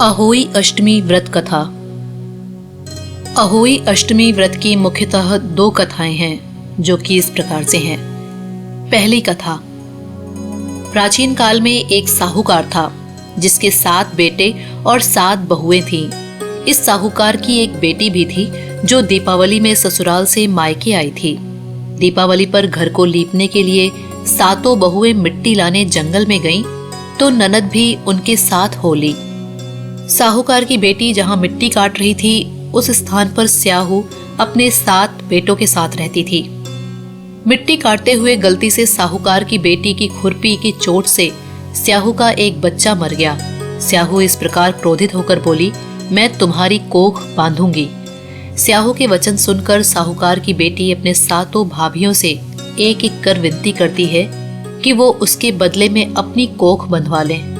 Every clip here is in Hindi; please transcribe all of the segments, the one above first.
अहोई अष्टमी व्रत कथा। अहोई अष्टमी व्रत की मुख्यतः दो कथाएं हैं जो कि इस प्रकार से हैं। पहली कथा, प्राचीन काल में एक साहूकार था जिसके 7 बेटे और 7 बहुएं थीं। इस साहूकार की एक बेटी भी थी जो दीपावली में ससुराल से मायके आई थी। दीपावली पर घर को लीपने के लिए 7 बहुएं मिट्टी लाने जंगल में गईं, तो ननद भी उनके साथ हो ली। साहूकार की बेटी जहां मिट्टी काट रही थी, उस स्थान पर स्याहू अपने 7 बेटों के साथ रहती थी। मिट्टी काटते हुए गलती से साहूकार की बेटी की खुरपी की चोट से स्याहू का एक बच्चा मर गया। स्याहू इस प्रकार क्रोधित होकर बोली, मैं तुम्हारी कोख बांधूंगी। स्याहू के वचन सुनकर साहूकार की बेटी अपने 7 भाभियों से एक एक कर विनती करती है कि वो उसके बदले में अपनी कोख बंधवा लें।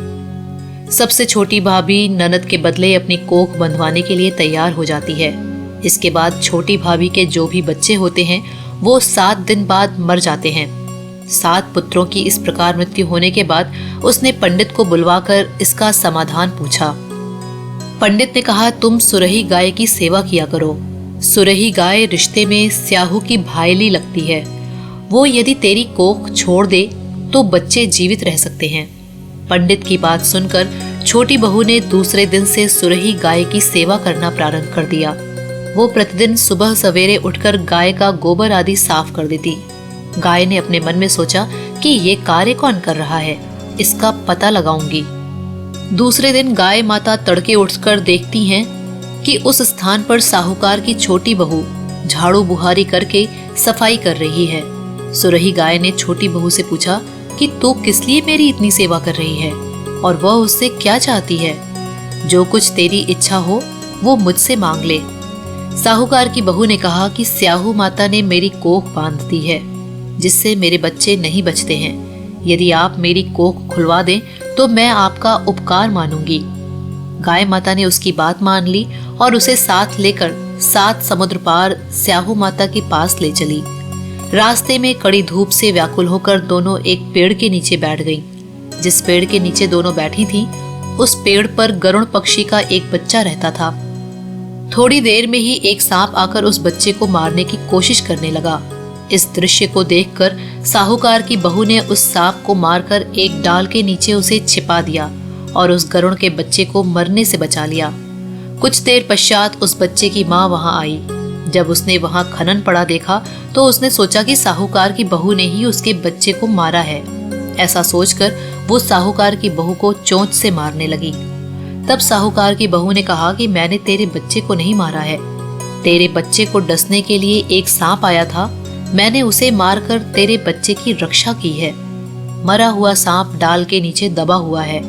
सबसे छोटी भाभी ननद के बदले अपनी कोख बंधवाने के लिए तैयार हो जाती है। इसके बाद छोटी भाभी के जो भी बच्चे होते हैं वो 7 दिन बाद मर जाते हैं। 7 पुत्रों की इस प्रकार मृत्यु होने के बाद उसने पंडित को बुलवाकर इसका समाधान पूछा। पंडित ने कहा, तुम सुरही गाय की सेवा किया करो। सुरही गाय रिश्ते में स्याहू की भाईली लगती है। वो यदि तेरी कोख छोड़ दे तो बच्चे जीवित रह सकते हैं। पंडित की बात सुनकर छोटी बहू ने दूसरे दिन से सुरही गाय की सेवा करना प्रारंभ कर दिया। वो प्रतिदिन सुबह सवेरे उठकर गाय का गोबर आदि साफ कर देती। गाय ने अपने मन में सोचा कि ये कार्य कौन कर रहा है, इसका पता लगाऊंगी। दूसरे दिन गाय माता तड़के उठकर देखती हैं कि उस स्थान पर साहूकार की छोटी बहू झाड़ू बुहारी करके सफाई कर रही है। सुरही गाय ने छोटी बहू से पूछा कि तू किस लिए मेरी इतनी सेवा कर रही है और वह उससे क्या चाहती है। जो कुछ तेरी इच्छा हो वो मुझसे मांग ले। साहूकार की बहू ने कहा कि स्याहू माता ने मेरी कोख बांध दी है जिससे मेरे बच्चे नहीं बचते हैं। यदि आप मेरी कोख खुलवा दें तो मैं आपका उपकार मानूंगी। गाय माता ने उसकी बात मान ली और उसे साथ लेकर 7 समुद्र पार स्याहू माता के पास ले चली। रास्ते में कड़ी धूप से व्याकुल होकर दोनों एक पेड़ के नीचे बैठ गईं। जिस पेड़ के नीचे दोनों बैठी थीं, उस पेड़ पर गरुड़ पक्षी का एक बच्चा रहता था। थोड़ी देर में ही एक सांप आकर उस बच्चे को मारने की कोशिश करने लगा। इस दृश्य को देखकर साहूकार की बहू ने उस सांप को मारकर एक डाल के नीचे उसे छिपा दिया और उस गरुड़ के बच्चे को मरने से बचा लिया। कुछ देर पश्चात उस बच्चे की माँ वहां आई। जब उसने वहां खनन पड़ा देखा तो उसने सोचा कि साहूकार की बहू ने ही उसके बच्चे को मारा है। ऐसा सोचकर वो साहूकार की बहू को चोंच से मारने लगी। तब साहूकार की बहू ने कहा कि मैंने तेरे बच्चे को नहीं मारा है। तेरे बच्चे को डसने के लिए एक सांप आया था, मैंने उसे मारकर तेरे बच्चे की रक्षा की है। मरा हुआ सांप डाल के नीचे दबा हुआ है।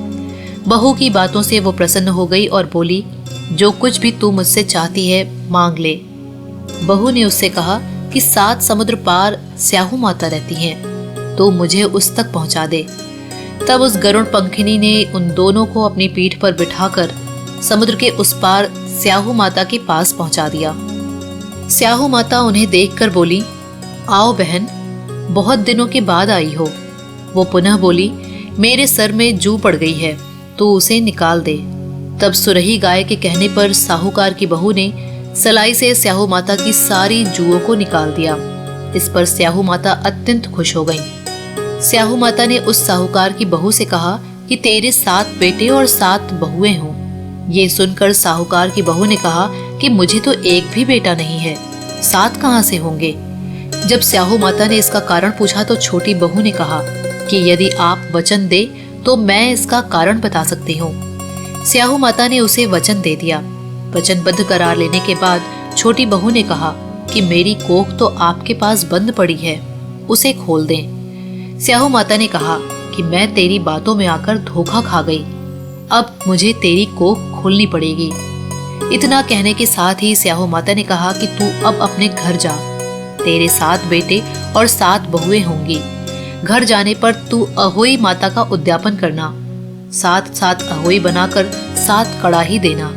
बहू की बातों से वो प्रसन्न हो गई और बोली, जो कुछ भी तू मुझसे चाहती है मांग ले। बहू ने उससे कहा कि 7 समुद्र पार स्याहू माता रहती हैं, तो मुझे उस तक पहुंचा दे। तब उस गरुड़ पंखिनी ने उन दोनों को अपनी पीठ पर बिठाकर समुद्र के उस पार स्याहू माता के पास पहुंचा दिया। स्याहू माता उन्हें देखकर बोली, आओ बहन, बहुत दिनों के बाद आई हो। वो पुनः बोली, मेरे सर में जू पड़ गई है, तो उसे निकाल दे। तब सुरही गाय के कहने पर साहूकार की बहू ने सलाई से स्याहू माता की सारी जुओं को निकाल दिया। इस पर स्याहू माता अत्यंत खुश हो गईं। स्याहू माता ने उस साहूकार की बहू से कहा कि तेरे 7 बेटे और 7 बहुएं हों। ये सुनकर साहूकार की बहू ने कहा कि मुझे तो एक भी बेटा नहीं है, 7 कहां से होंगे। जब स्याहू माता ने इसका कारण पूछा तो छोटी बहू ने कहा कि यदि आप वचन दे तो मैं इसका कारण बता सकती हूँ। स्याहू माता ने उसे वचन दे दिया। वचनबद्ध करार लेने के बाद छोटी बहू ने कहा कि मेरी कोख तो आपके पास बंद पड़ी है, उसे खोल दें। स्याहू माता ने कहा कि मैं तेरी बातों में आकर धोखा खा गई, अब मुझे तेरी कोख खोलनी पड़ेगी। इतना कहने के साथ ही स्याहू माता ने कहा कि तू अब अपने घर जा। तेरे 7 बेटे और 7 बहुएं होंगी। घर जाने पर तू अहोई माता का उद्यापन करना। 7 अहोई बनाकर 7 कड़ाही देना।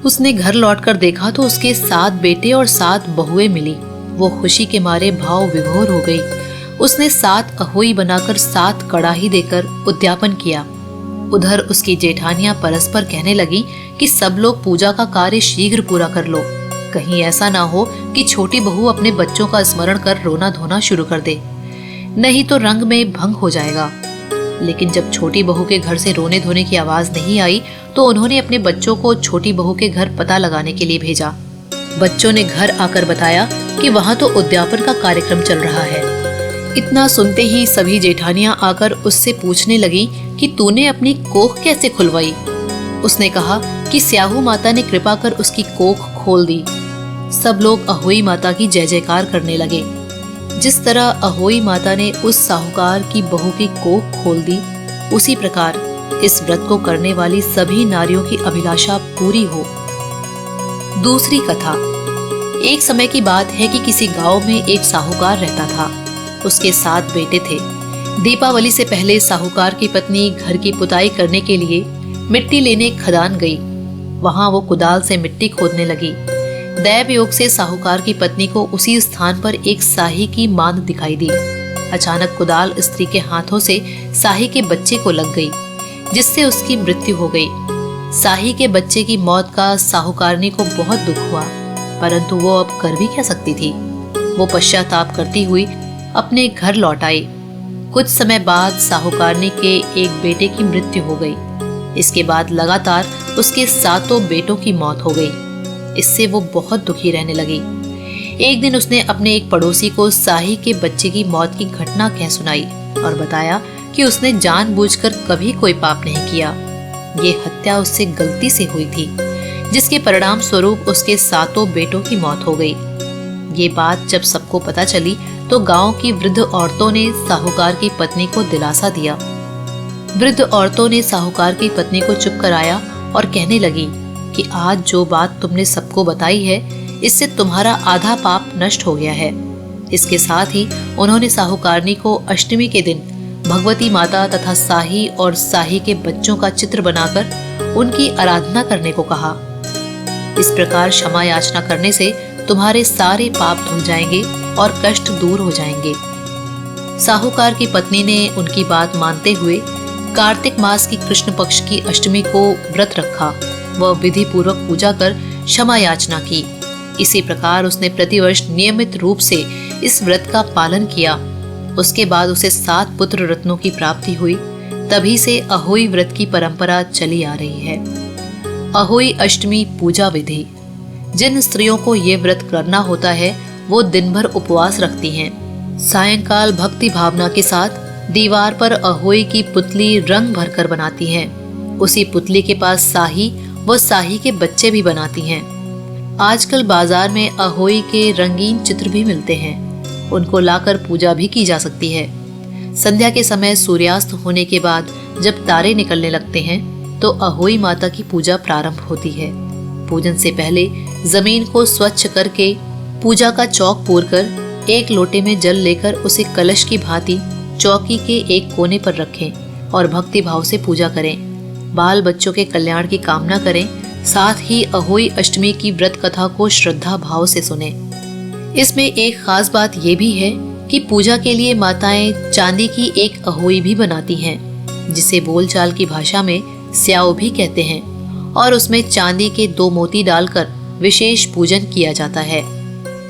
उसने घर लौटकर देखा तो उसके 7 बेटे और 7 बहुएं मिली। वो खुशी के मारे भाव विभोर हो गई। उसने 7 अहोई बनाकर 7 कड़ाही देकर उद्यापन किया। उधर उसकी जेठानियां परस्पर कहने लगी कि सब लोग पूजा का कार्य शीघ्र पूरा कर लो, कहीं ऐसा ना हो कि छोटी बहू अपने बच्चों का स्मरण कर रोना धोना शुरू कर दे, नहीं तो रंग में भंग हो जाएगा। लेकिन जब छोटी बहू के घर से रोने धोने की आवाज नहीं आई तो उन्होंने अपने बच्चों को छोटी बहू के घर पता लगाने के लिए भेजा। बच्चों ने घर आकर बताया कि वहां तो उद्यापन का कार्यक्रम चल रहा है। इतना सुनते ही सभी जेठानियां आकर उससे पूछने लगी कि तूने अपनी कोख कैसे खुलवाई। उसने कहा कि स्याहू माता ने कृपा कर उसकी कोख खोल दी। सब लोग अहोई माता की जय जयकार करने लगे। जिस तरह अहोई माता ने उस साहूकार की बहू की कोख खोल दी, उसी प्रकार इस व्रत को करने वाली सभी नारियों की अभिलाषा पूरी हो। दूसरी कथा। एक समय की बात है कि किसी गांव में एक साहूकार रहता था। उसके 7 बेटे थे। दीपावली से पहले साहूकार की पत्नी घर की पुताई करने के लिए मिट्टी लेने खदान गई। वहां वो कुदाल से मिट्टी खोदने लगी। दैव योग से साहूकार की पत्नी को उसी स्थान पर एक साही की मांद दिखाई दी। अचानक कुदाल स्त्री के हाथों से साही के बच्चे को लग गई, जिससे उसकी मृत्यु हो गई। साही के बच्चे की मौत का साहूकारनी को बहुत दुख हुआ, परंतु वो अब कर भी क्या सकती थी। वो पश्चाताप करती हुई अपने घर लौट आई। कुछ समय बाद साहूकारनी के एक बेटे की मृत्यु हो गई। इसके बाद लगातार उसके 7 बेटों की मौत हो गई। इससे वो बहुत दुखी रहने लगी। एक दिन उसने अपने एक पड़ोसी को साही के बच्चे की मौत की घटना कह सुनाई और बताया कि उसने जानबूझकर कभी कोई पाप नहीं किया। ये हत्या उससे गलती से हुई थी, जिसके परिणाम स्वरूप उसके 7 बेटों की मौत हो गई। ये बात जब सबको पता चली तो गांव की वृद्ध औरतों ने साहूकार की पत्नी को दिलासा दिया। वृद्ध औरतों ने साहूकार की पत्नी को चुप कराया और कहने लगी कि आज जो बात तुमने सबको बताई है, इससे तुम्हारा आधा पाप नष्ट हो गया है। इसके साथ ही उन्होंने साहूकारनी को अष्टमी के दिन भगवती माता तथा साही और साही के बच्चों का चित्र बनाकर उनकी आराधना करने को कहा। इस प्रकार क्षमा याचना करने से तुम्हारे सारे पाप धुल जाएंगे और कष्ट दूर हो जाएंगे। साहूकार की पत्नी ने उनकी बात मानते हुए कार्तिक मास की कृष्ण पक्ष की अष्टमी को व्रत रखा। वह विधि पूर्वक पूजा कर क्षमा याचना की। इसी प्रकार उसने प्रतिवर्ष नियमित रूप से इस व्रत का पालन किया। उसके बाद उसे 7 पुत्र रत्नों की प्राप्ति हुई। तभी से अहोई व्रत की परंपरा चली आ रही है। अहोई अष्टमी पूजा विधि। जिन स्त्रियों को ये व्रत करना होता है वो दिन भर उपवास रखती हैं। सायंकाल भक्ति भावना के साथ दीवार पर अहोई की पुतली रंग भरकर बनाती हैं। उसी पुतली के पास साही व साही के बच्चे भी बनाती हैं। आजकल बाजार में अहोई के रंगीन चित्र भी मिलते हैं। उनको लाकर पूजा भी की जा सकती है। संध्या के समय सूर्यास्त होने के बाद जब तारे निकलने लगते हैं तो अहोई माता की पूजा प्रारंभ होती है। पूजन से पहले जमीन को स्वच्छ करके पूजा का चौक पूरकर एक लोटे में जल लेकर उसे कलश की भांति चौकी के एक कोने पर रखें और भक्ति भाव से पूजा करें। बाल बच्चों के कल्याण की कामना करें। साथ ही अहोई अष्टमी की व्रत कथा को श्रद्धा भाव से सुने। इसमें एक खास बात यह भी है कि पूजा के लिए माताएं चांदी की एक अहोई भी बनाती हैं, जिसे बोलचाल की भाषा में स्याओ भी कहते हैं, और उसमें चांदी के 2 मोती डालकर विशेष पूजन किया जाता है।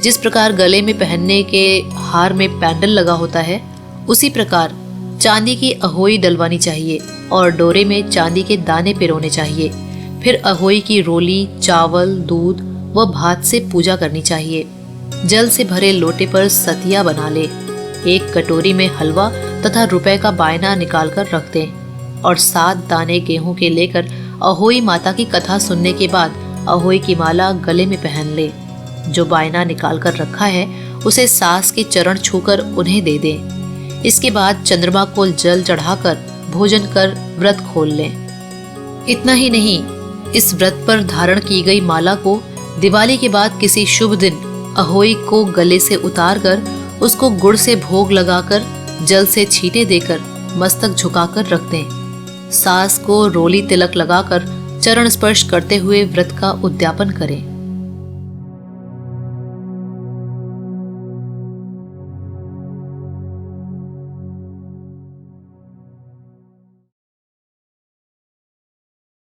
जिस प्रकार गले में पहनने के हार में पैंडल लगा होता है, उसी प्रकार चांदी की अहोई डलवानी चाहिए और डोरे में चांदी के दाने पिरोने चाहिए। फिर अहोई की रोली, चावल, दूध व भात से पूजा करनी चाहिए। जल से भरे लोटे पर सतिया बना ले। एक कटोरी में हलवा तथा रुपए का बायना निकालकर रख दें और 7 दाने गेहूं के लेकर अहोई माता की कथा सुनने के बाद अहोई की माला गले में पहन ले। जो बायना निकाल कर रखा है उसे सास के चरण छूकर उन्हें दे दें। इसके बाद चंद्रमा को जल चढ़ाकर भोजन कर व्रत खोल लें। इतना ही नहीं, इस व्रत पर धारण की गई माला को दिवाली के बाद किसी शुभ दिन अहोई को गले से उतारकर उसको गुड़ से भोग लगाकर जल से छींटे देकर मस्तक झुकाकर रख दें। सास को रोली तिलक लगाकर चरण स्पर्श करते हुए व्रत का उद्यापन करें।